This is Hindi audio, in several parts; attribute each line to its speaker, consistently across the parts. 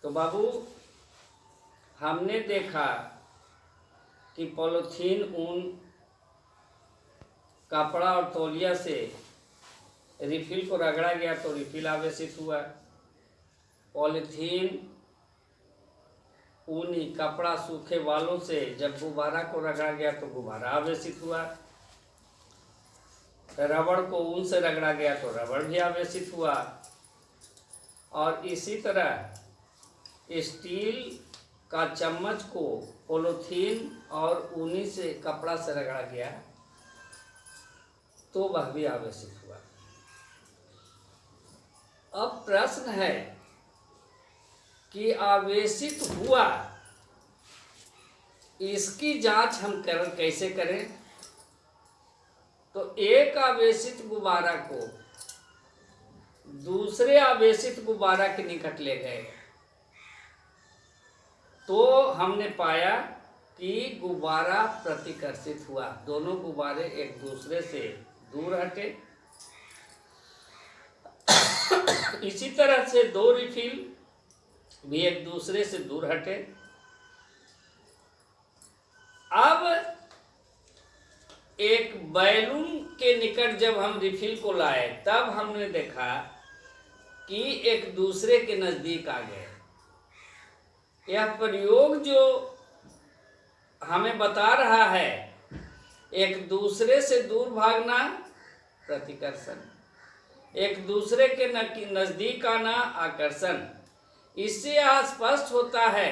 Speaker 1: तो बाबू हमने देखा कि पॉलीथीन, ऊन, कपड़ा और तौलिया से रिफिल को रगड़ा गया तो रिफिल आवेशित हुआ। पॉलीथीन, ऊनी, कपड़ा, सूखे बालों से जब गुब्बारा को रगड़ा गया तो गुब्बारा आवेशित हुआ। रबड़ को ऊन से रगड़ा गया तो रबड़ भी आवेशित हुआ। और इसी तरह स्टील का चम्मच को पॉलीथीन और ऊनी से कपड़ा से रगड़ा गया तो वह भी आवेशित हुआ। अब प्रश्न है कि आवेशित हुआ, इसकी जांच हम कैसे करें? तो एक आवेशित गुब्बारा को दूसरे आवेशित गुब्बारा के निकट ले गए तो हमने पाया कि गुब्बारा प्रतिकर्षित हुआ। दोनों गुब्बारे एक दूसरे से दूर हटे। इसी तरह से दो रिफिल भी एक दूसरे से दूर हटे। अब एक बैलून के निकट जब हम रिफिल को लाए तब हमने देखा कि एक दूसरे के नजदीक आ गए। यह प्रयोग जो हमें बता रहा है, एक दूसरे से दूर भागना प्रतिकर्षण, एक दूसरे के नजदीक आना आकर्षण। इससे स्पष्ट होता है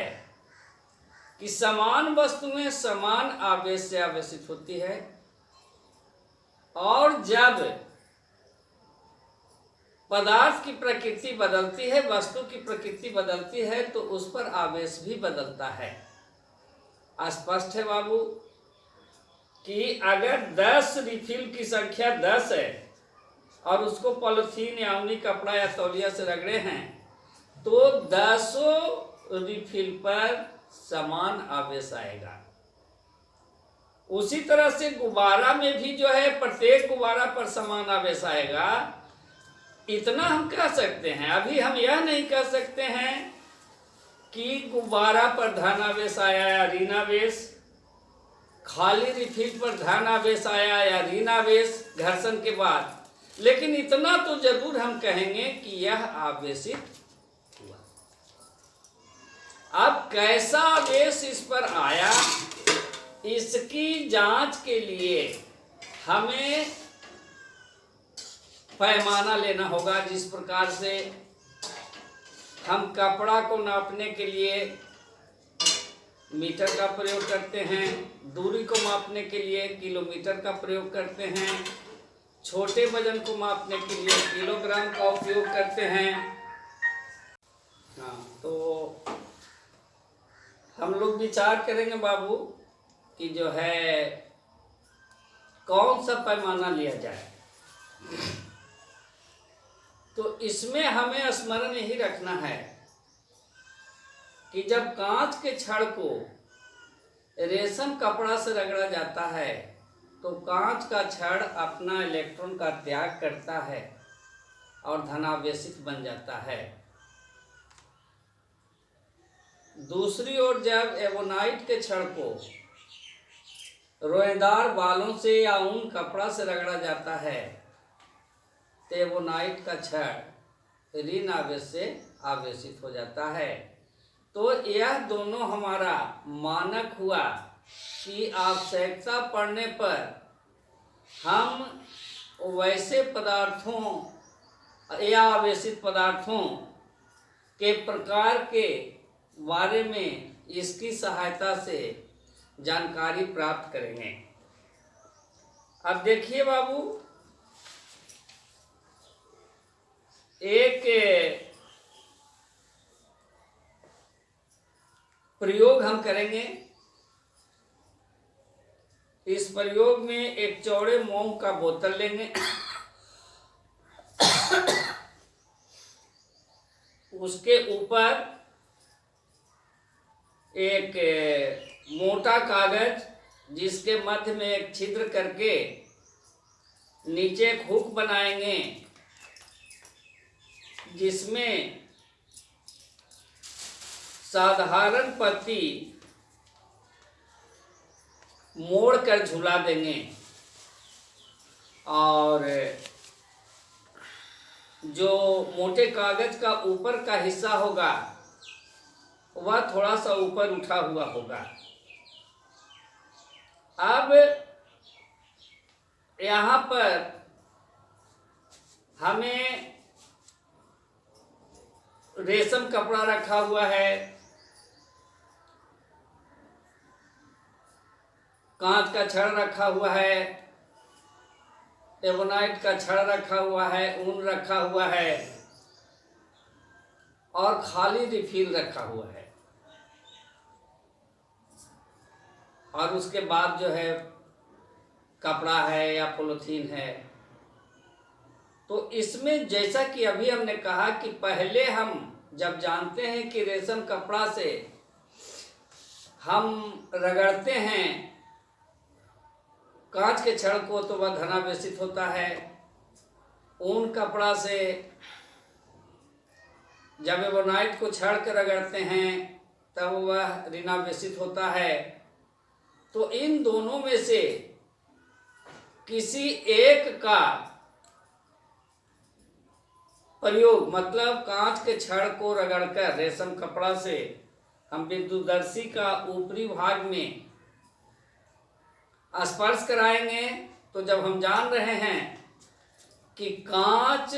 Speaker 1: कि समान वस्तुएं समान आवेश से आवेशित होती है और जब पदार्थ की प्रकृति बदलती है, वस्तु की प्रकृति बदलती है तो उस पर आवेश भी बदलता है। स्पष्ट है बाबू कि अगर 10 रिफिल की संख्या 10 है और उसको पॉलीथीन या ऊनी कपड़ा या तौलिया से रगड़े हैं तो 10 रिफिल पर समान आवेश आएगा। उसी तरह से गुब्बारा में भी जो है प्रत्येक गुब्बारा पर समान आवेश आएगा। इतना हम कह सकते हैं। अभी हम यह नहीं कह सकते हैं कि गुब्बारा पर धन आवेश आया या ऋण आवेश, खाली रिफिल पर धन आवेश आया या ऋण आवेश घर्षण के बाद, लेकिन इतना तो जरूर हम कहेंगे कि यह आवेशित हुआ। अब कैसा आवेश इस पर आया, इसकी जांच के लिए हमें पैमाना लेना होगा। जिस प्रकार से हम कपड़ा को नापने के लिए मीटर का प्रयोग करते हैं, दूरी को मापने के लिए किलोमीटर का प्रयोग करते हैं, छोटे वजन को मापने के लिए किलोग्राम का उपयोग करते हैं। हाँ, तो हम लोग विचार करेंगे बाबू कि जो है कौन सा पैमाना लिया जाए। तो इसमें हमें स्मरण यही रखना है कि जब कांच के छड़ को रेशम कपड़ा से रगड़ा जाता है तो कांच का छड़ अपना इलेक्ट्रॉन का त्याग करता है और धनावेशित बन जाता है। दूसरी ओर जब एवोनाइट के छड़ को रोएदार बालों से या ऊन कपड़ा से रगड़ा जाता है तो एवोनाइट का छड़ ऋण आवेश से आवेशित हो जाता है। तो यह दोनों हमारा मानक हुआ कि आवश्यकता पड़ने पर हम वैसे पदार्थों या आवेशित पदार्थों के प्रकार के बारे में इसकी सहायता से जानकारी प्राप्त करेंगे। अब देखिए बाबू, एक प्रयोग हम करेंगे। इस प्रयोग में एक चौड़े मोम का बोतल लेंगे, उसके ऊपर एक मोटा कागज जिसके मध्य में एक छिद्र करके नीचे एक हुक बनाएंगे जिसमें साधारण पत्ती मोड़ कर झुला देंगे और जो मोटे कागज का ऊपर का हिस्सा होगा वह थोड़ा सा ऊपर उठा हुआ होगा। अब यहाँ पर हमें रेशम कपड़ा रखा हुआ है, कांच का छड़ रखा हुआ है, एबोनाइट का छड़ रखा हुआ है, ऊन रखा हुआ है और खाली रिफिल रखा हुआ है। और उसके बाद जो है कपड़ा है या पॉलीथीन है। तो इसमें जैसा कि अभी हमने कहा कि पहले हम जब जानते हैं कि रेशम कपड़ा से हम रगड़ते हैं कांच के छड़ को तो वह धनावेशित होता है। ऊन कपड़ा से जब एबोनाइट को छड़ कर रगड़ते हैं तब वह ऋणावेशित होता है। तो इन दोनों में से किसी एक का प्रयोग, मतलब कांच के छड़ को रगड़कर रेशम कपड़ा से हम विद्युतदर्शी का ऊपरी भाग में स्पर्श कराएंगे, तो जब हम जान रहे हैं कि कांच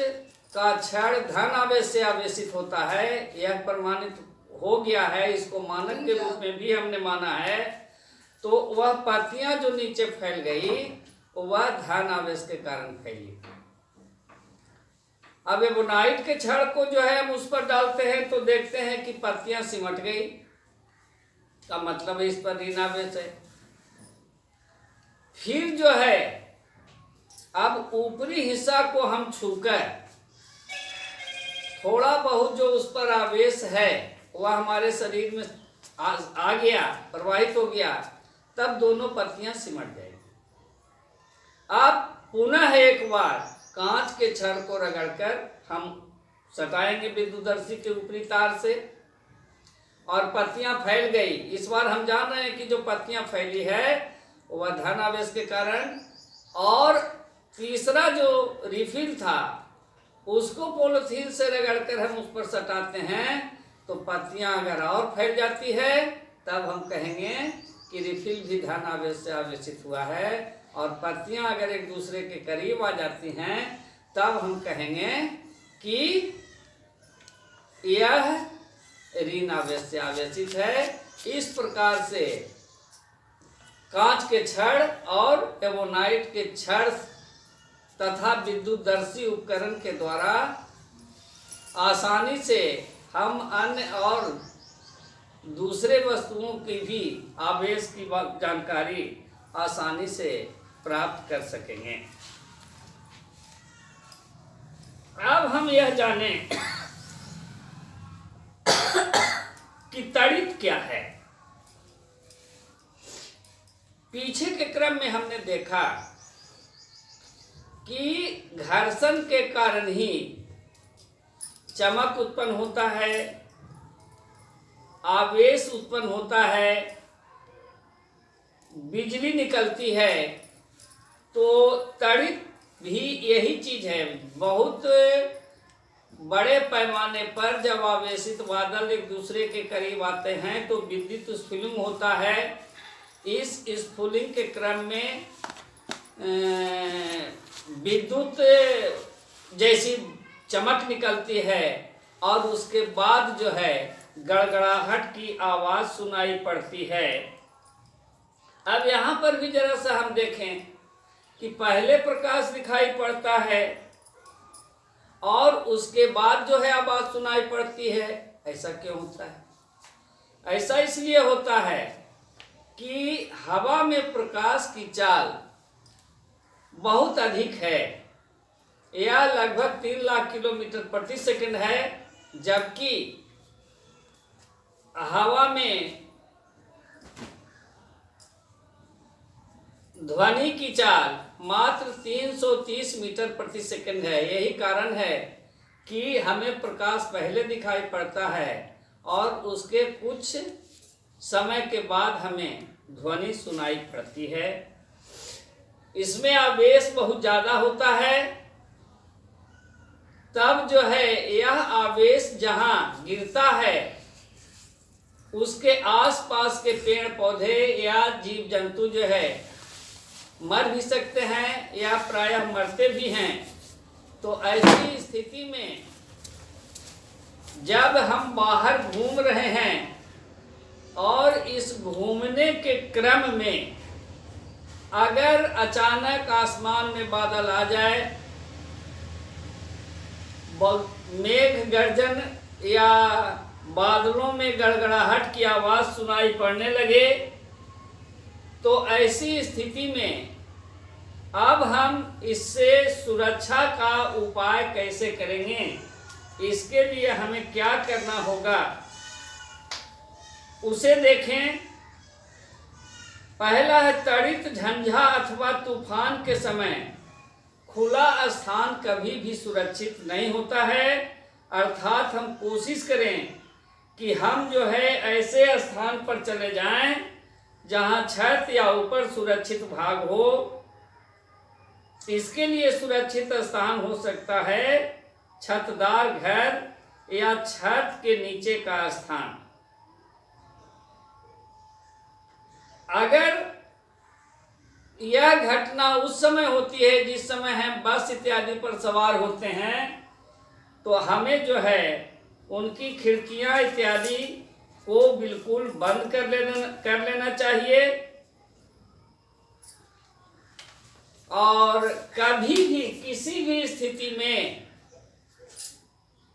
Speaker 1: का छड़ धन आवेश से आवेशित होता है, यह प्रमाणित हो गया है, इसको मानक के रूप में भी हमने माना है, तो वह पत्तियां जो नीचे फैल गई वह धन आवेश के कारण फैली। अब एबोनाइट के छड़ को जो है हम उस पर डालते हैं तो देखते हैं कि पत्तियां सिमट गई, का मतलब इस पर ऋण आवेश है। फिर जो है अब ऊपरी हिस्सा को हम छूकर थोड़ा बहुत जो उस पर आवेश है वह हमारे शरीर में आ गया, प्रवाहित हो गया, तब दोनों पत्तियां सिमट जाएगी। अब पुनः एक बार कांच के छड़ को रगड़कर हम सटाएंगे विद्युतदर्शी के ऊपरी तार से और पत्तियां फैल गई। इस बार हम जान रहे हैं कि जो पत्तियां फैली है वह धन आवेश के कारण, और तीसरा जो रिफिल था उसको पॉलीथीन से रगड़कर हम उस पर सटाते हैं तो पत्तियां अगर और फैल जाती है तब हम कहेंगे कि रिफिल भी धन आवेश से आवेशित हुआ है, और पत्तियां अगर एक दूसरे के करीब आ जाती हैं तब हम कहेंगे कि यह ऋण आवेश से आवेशित है। इस प्रकार से कांच के छड़ और एबोनाइट के छड़ तथा विद्युतदर्शी उपकरण के द्वारा आसानी से हम अन्य और दूसरे वस्तुओं की भी आवेश की जानकारी आसानी से प्राप्त कर सकेंगे। अब हम यह जानें कि तड़ित क्या है। पीछे के क्रम में हमने देखा कि घर्षण के कारण ही चमक उत्पन्न होता है, आवेश उत्पन्न होता है, बिजली निकलती है। तो तड़ित भी यही चीज है। बहुत बड़े पैमाने पर जब आवेशित बादल एक दूसरे के करीब आते हैं तो विद्युत स्फुलिंग होता है। इस स्फुलिंग के क्रम में विद्युत जैसी चमक निकलती है और उसके बाद जो है गड़गड़ाहट की आवाज सुनाई पड़ती है। अब यहाँ पर भी जरा सा हम देखें कि पहले प्रकाश दिखाई पड़ता है और उसके बाद जो है आवाज सुनाई पड़ती है। ऐसा क्यों होता है? ऐसा इसलिए होता है कि हवा में प्रकाश की चाल बहुत अधिक है, यह लगभग 3 लाख किलोमीटर प्रति सेकंड है, जबकि हवा में ध्वनि की चाल मात्र 330 मीटर प्रति सेकंड है। यही कारण है कि हमें प्रकाश पहले दिखाई पड़ता है और उसके कुछ समय के बाद हमें ध्वनि सुनाई पड़ती है। इसमें आवेश बहुत ज़्यादा होता है। तब जो है यह आवेश जहाँ गिरता है उसके आसपास के पेड़ पौधे या जीव जंतु जो है मर भी सकते हैं या प्रायः मरते भी हैं। तो ऐसी स्थिति में जब हम बाहर घूम रहे हैं और इस घूमने के क्रम में अगर अचानक आसमान में बादल आ जाए, मेघ गर्जन या बादलों में गड़गड़ाहट की आवाज़ सुनाई पड़ने लगे, तो ऐसी स्थिति में अब हम इससे सुरक्षा का उपाय कैसे करेंगे, इसके लिए हमें क्या करना होगा उसे देखें। पहला है तड़ित झंझा अथवा तूफान के समय खुला स्थान कभी भी सुरक्षित नहीं होता है। अर्थात हम कोशिश करें कि हम जो है ऐसे स्थान पर चले जाएं जहां छत या ऊपर सुरक्षित भाग हो। इसके लिए सुरक्षित स्थान हो सकता है छतदार घर या छत के नीचे का स्थान। अगर यह घटना उस समय होती है जिस समय हम बस इत्यादि पर सवार होते हैं, तो हमें जो है उनकी खिड़कियां इत्यादि को बिल्कुल बंद कर लेना चाहिए। और कभी भी किसी भी स्थिति में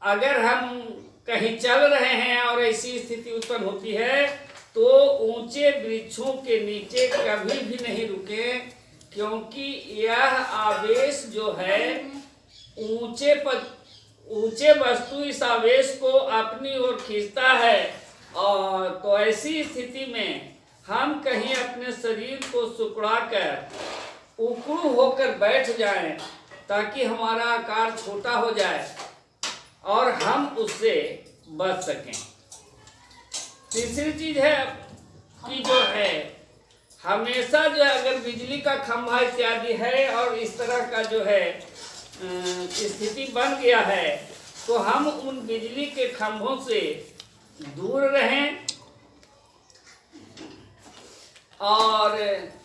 Speaker 1: अगर हम कहीं चल रहे हैं और ऐसी स्थिति उत्पन्न होती है तो ऊंचे वृक्षों के नीचे कभी भी नहीं रुके, क्योंकि यह आवेश जो है ऊंचे वस्तु इस आवेश को अपनी ओर खींचता है। और तो ऐसी स्थिति में हम कहीं अपने शरीर को सिकुड़ाकर उकड़ू होकर बैठ जाएं ताकि हमारा आकार छोटा हो जाए और हम उससे बच सकें। तीसरी चीज है कि जो है हमेशा जो है अगर बिजली का खंभा इत्यादि है और इस तरह का जो है स्थिति बन गया है तो हम उन बिजली के खंभों से दूर रहें। और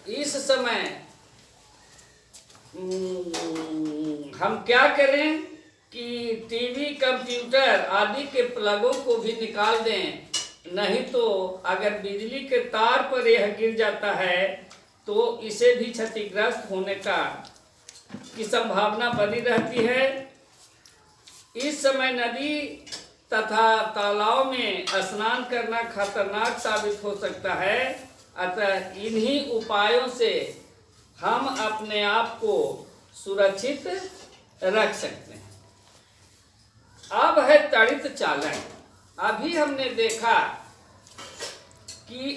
Speaker 1: इस समय हम क्या करें कि टीवी, कंप्यूटर आदि के प्लगों को भी निकाल दें। नहीं तो अगर बिजली के तार पर यह गिर जाता है तो इसे भी क्षतिग्रस्त होने की संभावना बनी रहती है। इस समय नदी तथा तालाब में स्नान करना खतरनाक साबित हो सकता है। अतः इन्हीं उपायों से हम अपने आप को सुरक्षित रख सकते हैं। अब है तड़ित चालन। अभी हमने देखा कि